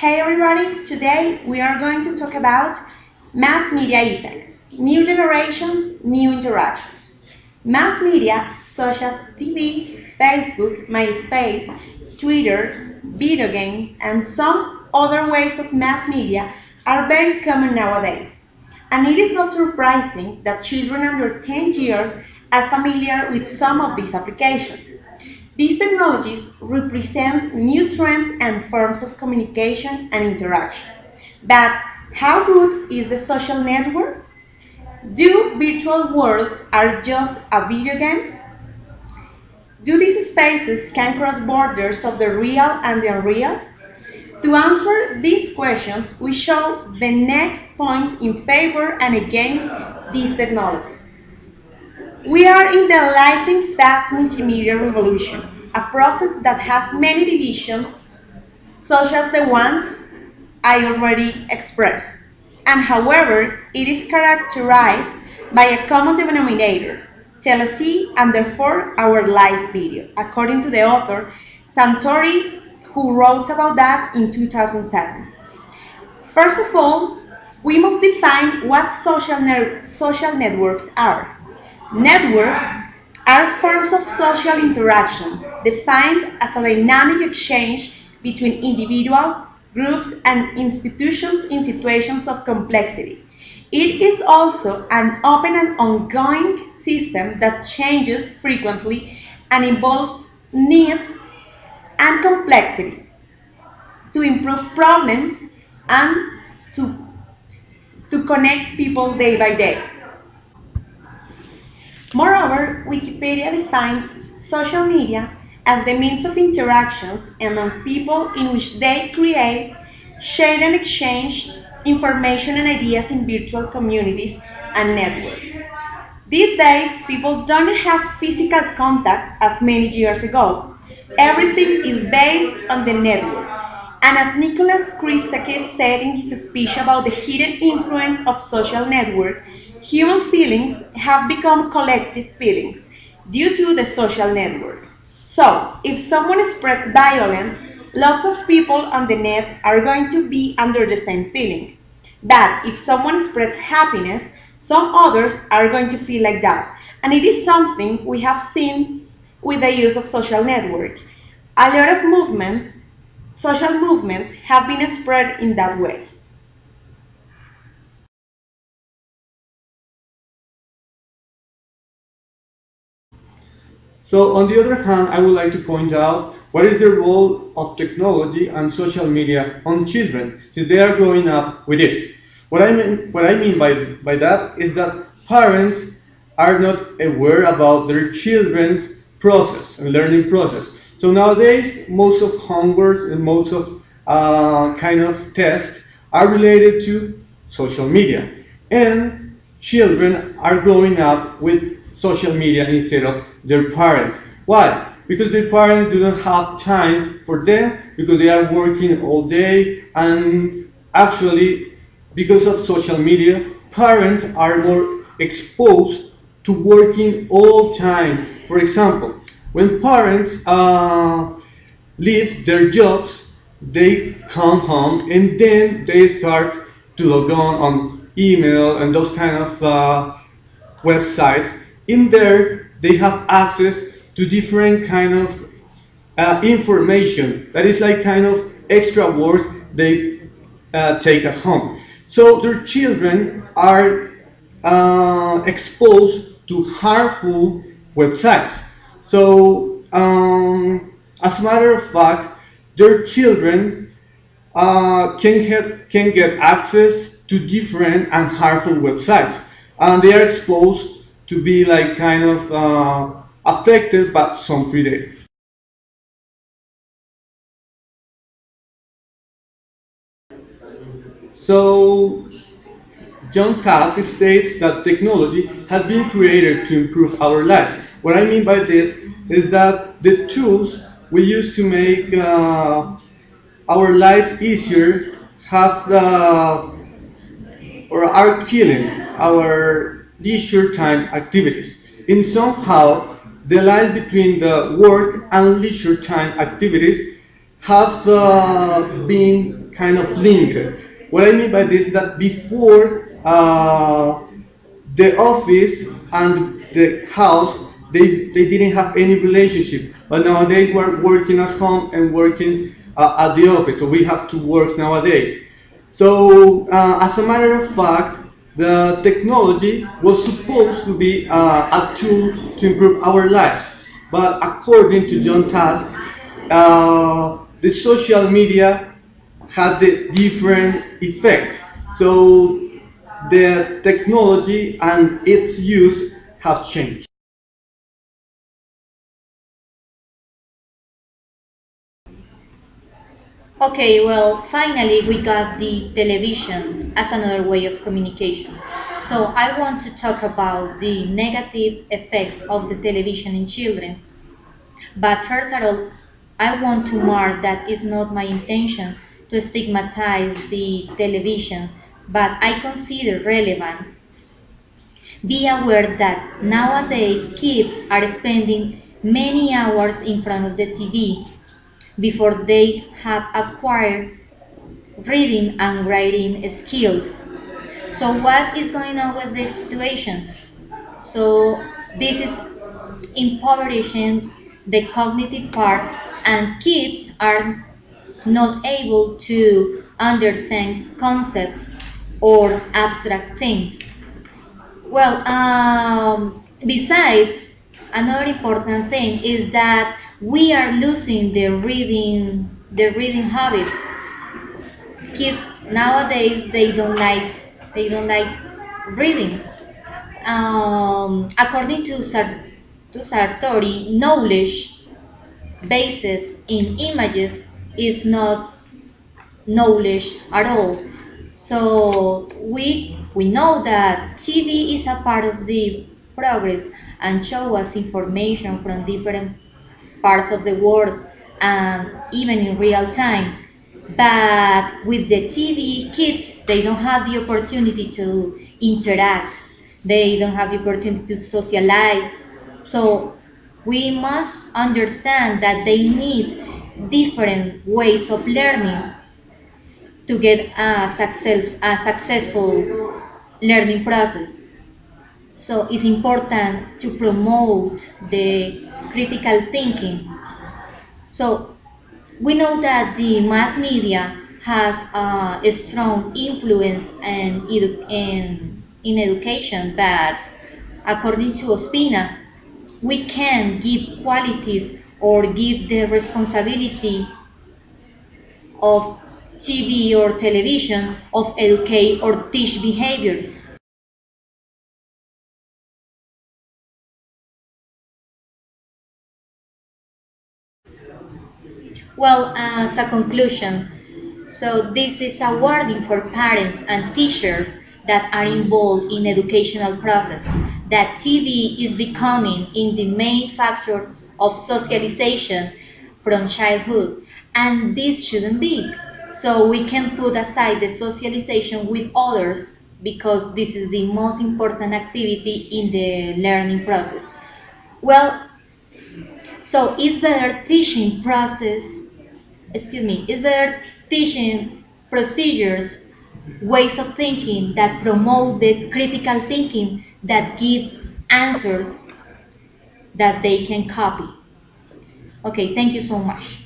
Hey everybody, today we are going to talk about mass media effects, new generations, new interactions. Mass media such as TV, Facebook, MySpace, Twitter, video games, and some other ways of mass media are very common nowadays. And it is not surprising that children under 10 years are familiar with some of these applications. These technologies represent new trends and forms of communication and interaction. But how good is the social network? Do virtual worlds are just a video game? Do these spaces can cross borders of the real and the unreal? To answer these questions, we show the next points in favor and against these technologies. We are in the lightning fast multimedia revolution, a process that has many divisions, such as the ones I already expressed. And however, it is characterized by a common denominator, TLC, and therefore our live video, according to the author Santori, who wrote about that in 2007. First of all, we must define what social networks are. Networks are forms of social interaction defined as a dynamic exchange between individuals, groups, and institutions in situations of complexity. It is also an open and ongoing system that changes frequently and involves needs and complexity to improve problems and to, to connect people day by day. Moreover, Wikipedia defines social media as the means of interactions among people in which they create, share and exchange information and ideas in virtual communities and networks. These days, people don't have physical contact as many years ago. Everything is based on the network. And as Nicholas Christakis said in his speech about the hidden influence of social network, human feelings have become collective feelings due to the social network. So, if someone spreads violence, lots of people on the net are going to be under the same feeling. But if someone spreads happiness, some others are going to feel like that. And it is something we have seen with the use of social network. A lot of movements, social movements, have been spread in that way. So, on the other hand, I would like to point out what is the role of technology and social media on children since they are growing up with it. What I mean by that is that parents are not aware about their children's process and learning process. So nowadays, most of homeworks and most of kind of tests are related to social media, and children are growing up with social media instead of their parents. Why? Because their parents do not have time for them because they are working all day, and actually because of social media, parents are more exposed to working all time. For example, when parents leave their jobs, they come home and then they start to log on email and those kind of websites. In there, they have access to different kind of information that is like kind of extra work they take at home. So their children are exposed to harmful websites. So, as a matter of fact, their children can get access to different and harmful websites, and they are exposed to be like kind of affected by some predators. So John Tass states that technology has been created to improve our lives. What I mean by this is that the tools we use to make our life easier have or are killing our leisure time activities. In somehow, the line between the work and leisure time activities have been kind of linked. What I mean by this is that before the office and the house, they didn't have any relationship, but nowadays we're working at home and working at the office, so we have to work nowadays. So as a matter of fact, the technology was supposed to be a tool to improve our lives, but according to John Task, the social media had the different effect. So the technology and its use have changed. Okay, well, finally we got the television as another way of communication. So I want to talk about the negative effects of the television in children. But first of all, I want to mark that it's not my intention to stigmatize the television, but I consider relevant. Be aware that nowadays kids are spending many hours in front of the TV before they have acquired reading and writing skills. So what is going on with this situation? So this is impoverishing the cognitive part, and kids are not able to understand concepts or abstract things. Well, besides, another important thing is that we are losing the reading habit. Kids nowadays they don't like reading. According to Sartori, knowledge based in images is not knowledge at all. So we know that TV is a part of the progress and show us information from different parts of the world and even in real time. But with the TV, kids they don't have the opportunity to interact. They don't have the opportunity to socialize. So we must understand that they need different ways of learning to get a successful learning process. So it's important to promote the critical thinking. So we know that the mass media has a strong influence in education, but according to Ospina, we can give qualities or give the responsibility of TV or television of educate or teach behaviors. Well, as a conclusion, so this is a warning for parents and teachers that are involved in educational process that TV is becoming in the main factor of socialization from childhood, and this shouldn't be. So we can put aside the socialization with others because this is the most important activity in the learning process. Well, so it's better teaching process, excuse me, it's better teaching procedures, ways of thinking that promote the critical thinking that give answers that they can copy. Okay, thank you so much.